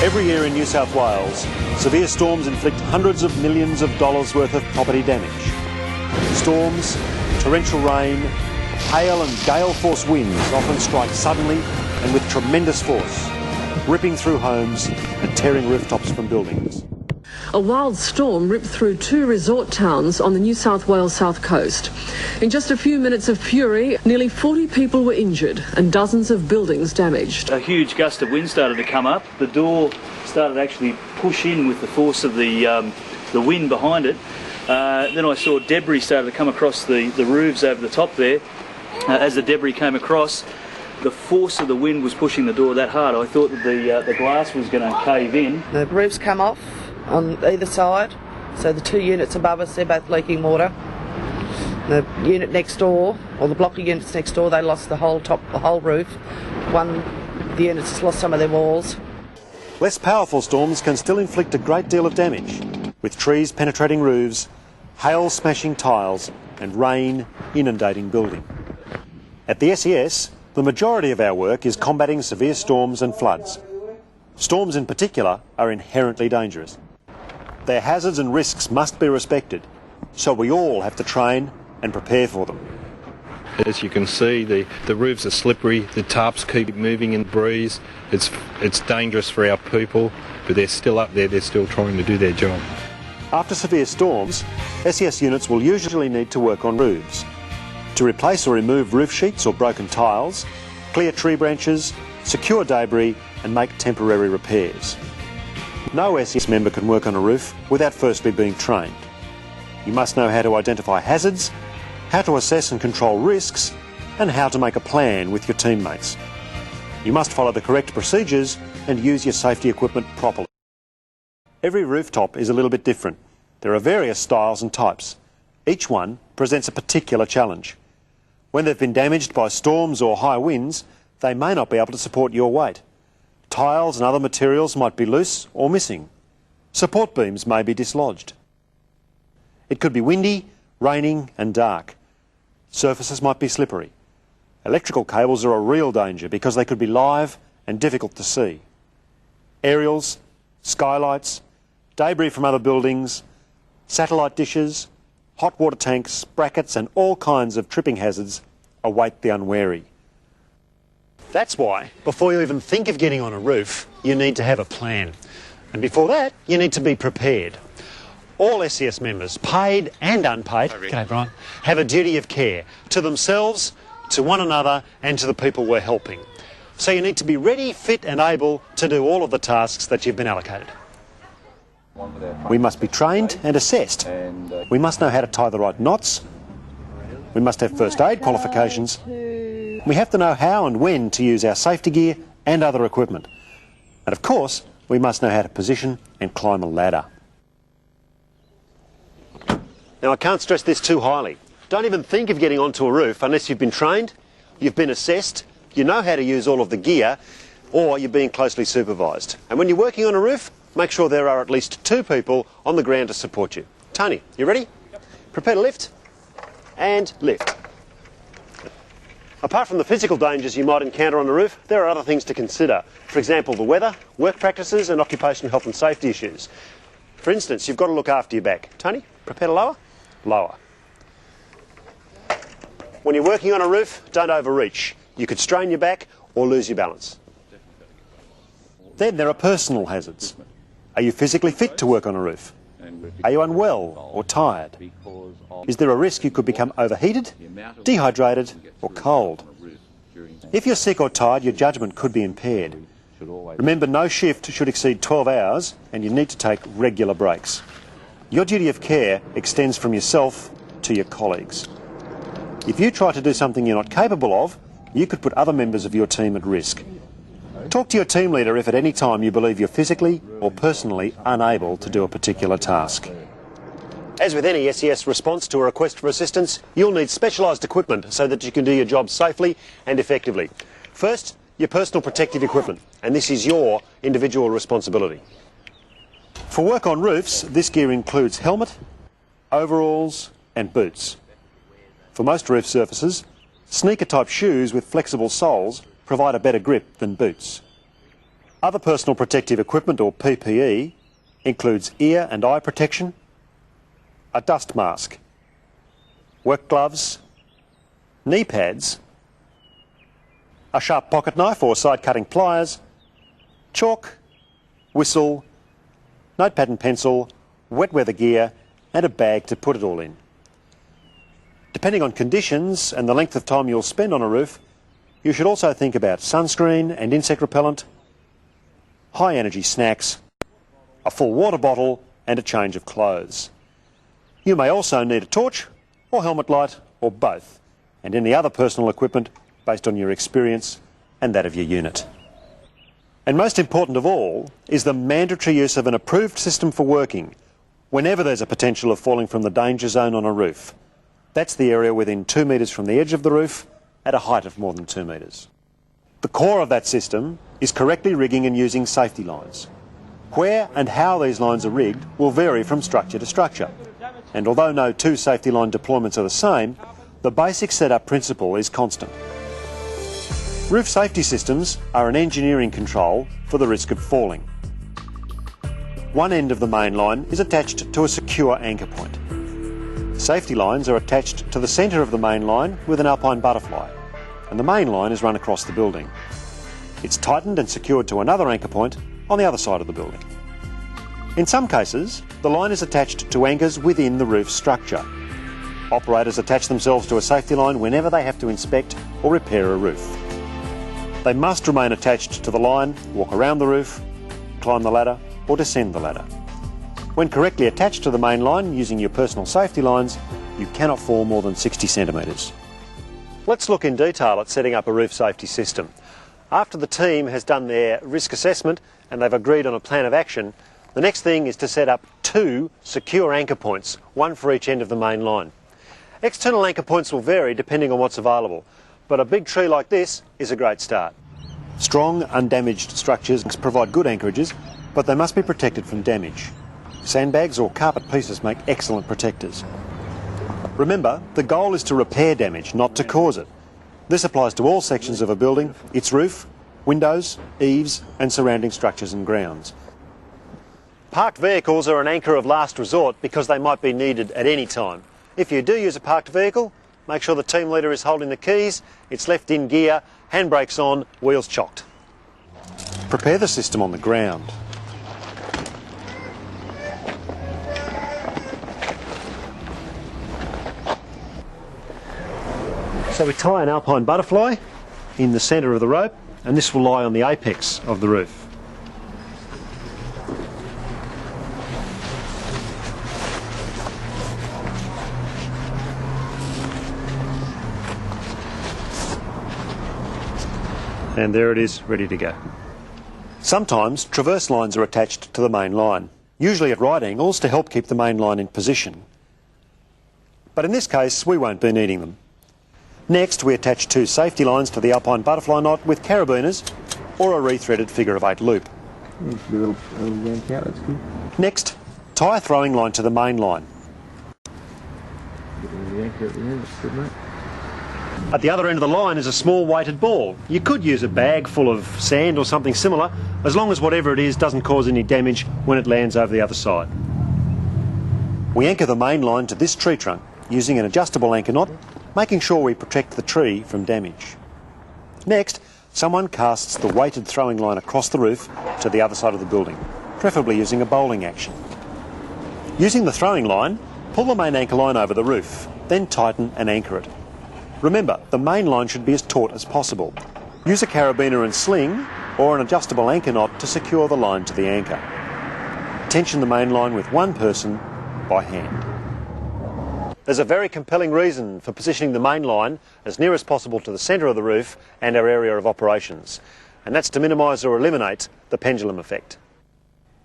Every year in New South Wales, severe storms inflict hundreds of millions of dollars worth of property damage. Storms, torrential rain, hail and gale-force winds often strike suddenly and with tremendous force, ripping through homes and tearing rooftops from buildings. A wild storm ripped through 2 resort towns on the New South Wales south coast. In just a few minutes of fury, nearly 40 people were injured and dozens of buildings damaged. A huge gust of wind started to come up. The door started to actually push in with the force of the wind behind it. Then I saw debris started to come across the roofs over the top there. As the debris came across, the force of the wind was pushing the door that hard. I thought that the glass was going to cave in. The roofs come off on either side, so the 2 units above us, they're both leaking water. The unit next door, or the block of units next door, they lost the whole top, the whole roof. The units has lost some of their walls. Less powerful storms can still inflict a great deal of damage, with trees penetrating roofs, hail smashing tiles and rain inundating building. At the SES, the majority of our work is combating severe storms and floods. Storms in particular are inherently dangerous. Their hazards and risks must be respected, so we all have to train and prepare for them. As you can see, the roofs are slippery, the tarps keep moving in the breeze. It's dangerous for our people, but they're still up there, they're still trying to do their job. After severe storms, SES units will usually need to work on roofs, to replace or remove roof sheets or broken tiles, clear tree branches, secure debris and make temporary repairs. No SES member can work on a roof without firstly being trained. You must know how to identify hazards, how to assess and control risks, and how to make a plan with your teammates. You must follow the correct procedures and use your safety equipment properly. Every rooftop is a little bit different. There are various styles and types. Each one presents a particular challenge. When they've been damaged by storms or high winds, they may not be able to support your weight. Tiles and other materials might be loose or missing. Support beams may be dislodged. It could be windy, raining and dark. Surfaces might be slippery. Electrical cables are a real danger because they could be live and difficult to see. Aerials, skylights, debris from other buildings, satellite dishes, hot water tanks, brackets and all kinds of tripping hazards await the unwary. That's why, before you even think of getting on a roof, you need to have a plan. And before that, you need to be prepared. All SES members, paid and unpaid, g'day Brian, have a duty of care to themselves, to one another and to the people we're helping. So you need to be ready, fit and able to do all of the tasks that you've been allocated. We must be trained and assessed. We must know how to tie the right knots. We must have first aid qualifications. We have to know how and when to use our safety gear and other equipment. And of course, we must know how to position and climb a ladder. Now, I can't stress this too highly. Don't even think of getting onto a roof unless you've been trained, you've been assessed, you know how to use all of the gear, or you're being closely supervised. And when you're working on a roof, make sure there are at least 2 people on the ground to support you. Tony, you ready? Yep. Prepare to lift and lift. Apart from the physical dangers you might encounter on the roof, there are other things to consider. For example, the weather, work practices and occupational health and safety issues. For instance, you've got to look after your back. Tony, prepare to lower? Lower. When you're working on a roof, don't overreach. You could strain your back or lose your balance. Then there are personal hazards. Are you physically fit to work on a roof? Are you unwell or tired? Is there a risk you could become overheated, dehydrated or cold? If you're sick or tired, your judgment could be impaired. Remember, no shift should exceed 12 hours and you need to take regular breaks. Your duty of care extends from yourself to your colleagues. If you try to do something you're not capable of, you could put other members of your team at risk. Talk to your team leader if at any time you believe you're physically or personally unable to do a particular task. As with any SES response to a request for assistance, you'll need specialised equipment so that you can do your job safely and effectively. First, your personal protective equipment, and this is your individual responsibility. For work on roofs, this gear includes helmet, overalls and boots. For most roof surfaces, sneaker-type shoes with flexible soles provide a better grip than boots. Other personal protective equipment, or PPE, includes ear and eye protection, a dust mask, work gloves, knee pads, a sharp pocket knife or side-cutting pliers, chalk, whistle, notepad and pencil, wet weather gear, and a bag to put it all in. Depending on conditions and the length of time you'll spend on a roof, you should also think about sunscreen and insect repellent, high-energy snacks, a full water bottle, and a change of clothes. You may also need a torch or helmet light, or both, and any other personal equipment based on your experience and that of your unit. And most important of all is the mandatory use of an approved system for working whenever there's a potential of falling from the danger zone on a roof. That's the area within 2 metres from the edge of the roof at a height of more than 2 metres. The core of that system is correctly rigging and using safety lines. Where and how these lines are rigged will vary from structure to structure. And although no two safety line deployments are the same, the basic setup principle is constant. Roof safety systems are an engineering control for the risk of falling. One end of the main line is attached to a secure anchor point. Safety lines are attached to the centre of the main line with an alpine butterfly, and the main line is run across the building. It's tightened and secured to another anchor point on the other side of the building. In some cases, the line is attached to anchors within the roof structure. Operators attach themselves to a safety line whenever they have to inspect or repair a roof. They must remain attached to the line, walk around the roof, climb the ladder or descend the ladder. When correctly attached to the main line using your personal safety lines, you cannot fall more than 60 centimetres. Let's look in detail at setting up a roof safety system. After the team has done their risk assessment and they've agreed on a plan of action, the next thing is to set up 2 secure anchor points, one for each end of the main line. External anchor points will vary depending on what's available, but a big tree like this is a great start. Strong, undamaged structures provide good anchorages, but they must be protected from damage. Sandbags or carpet pieces make excellent protectors. Remember, the goal is to repair damage, not to cause it. This applies to all sections of a building, its roof, windows, eaves and surrounding structures and grounds. Parked vehicles are an anchor of last resort because they might be needed at any time. If you do use a parked vehicle, make sure the team leader is holding the keys, it's left in gear, handbrakes on, wheels chocked. Prepare the system on the ground. So we tie an alpine butterfly in the centre of the rope, and this will lie on the apex of the roof. And there it is, ready to go. Sometimes traverse lines are attached to the main line, usually at right angles to help keep the main line in position. But in this case, we won't be needing them. Next, we attach 2 safety lines to the alpine butterfly knot with carabiners or a rethreaded figure of 8 loop. Next, tie a throwing line to the main line. At the other end of the line is a small weighted ball. You could use a bag full of sand or something similar, as long as whatever it is doesn't cause any damage when it lands over the other side. We anchor the main line to this tree trunk using an adjustable anchor knot, making sure we protect the tree from damage. Next, someone casts the weighted throwing line across the roof to the other side of the building, preferably using a bowling action. Using the throwing line, pull the main anchor line over the roof, then tighten and anchor it. Remember, the main line should be as taut as possible. Use a carabiner and sling or an adjustable anchor knot to secure the line to the anchor. Tension the main line with one person by hand. There's a very compelling reason for positioning the main line as near as possible to the centre of the roof and our area of operations, and that's to minimise or eliminate the pendulum effect.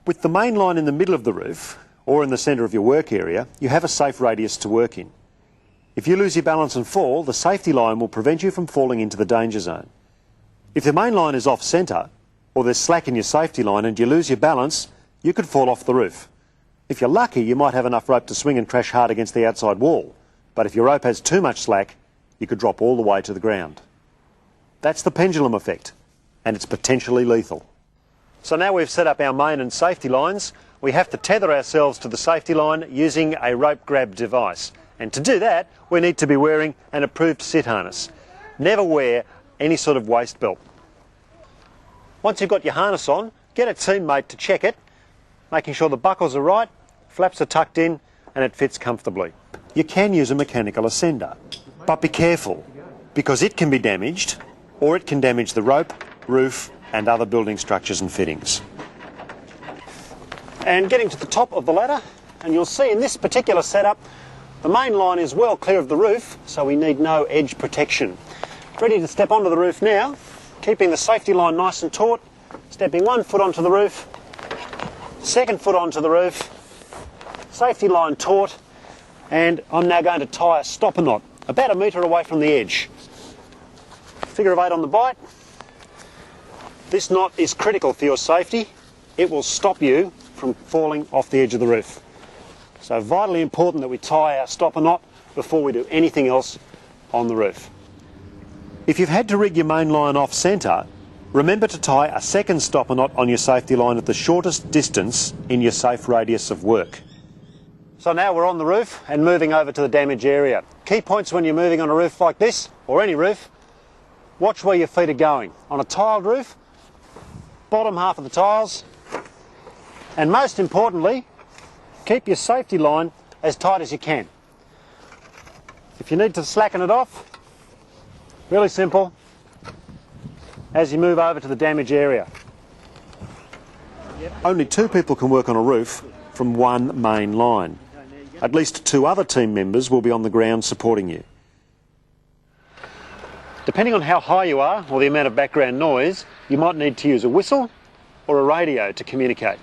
With the main line in the middle of the roof or in the centre of your work area, you have a safe radius to work in. If you lose your balance and fall, the safety line will prevent you from falling into the danger zone. If the main line is off centre, or there's slack in your safety line and you lose your balance, you could fall off the roof. If you're lucky, you might have enough rope to swing and crash hard against the outside wall, but if your rope has too much slack, you could drop all the way to the ground. That's the pendulum effect, and it's potentially lethal. So now we've set up our main and safety lines, we have to tether ourselves to the safety line using a rope grab device. And to do that, we need to be wearing an approved sit harness. Never wear any sort of waist belt. Once you've got your harness on, get a teammate to check it, making sure the buckles are right, flaps are tucked in, and it fits comfortably. You can use a mechanical ascender, but be careful, because it can be damaged, or it can damage the rope, roof, and other building structures and fittings. And getting to the top of the ladder, and you'll see in this particular setup, the main line is well clear of the roof, so we need no edge protection. Ready to step onto the roof now, keeping the safety line nice and taut, stepping 1 foot onto the roof, 2nd foot onto the roof, safety line taut, and I'm now going to tie a stopper knot about 1 metre away from the edge. Figure of 8 on the bite. This knot is critical for your safety. It will stop you from falling off the edge of the roof. So vitally important that we tie our stopper knot before we do anything else on the roof. If you've had to rig your main line off centre, remember to tie a 2nd stopper knot on your safety line at the shortest distance in your safe radius of work. So now we're on the roof and moving over to the damage area. Key points when you're moving on a roof like this, or any roof, watch where your feet are going. On a tiled roof, bottom half of the tiles, and most importantly, keep your safety line as tight as you can. If you need to slacken it off, really simple, as you move over to the damage area. Only 2 people can work on a roof from one main line. At least 2 other team members will be on the ground supporting you. Depending on how high you are or the amount of background noise, you might need to use a whistle or a radio to communicate.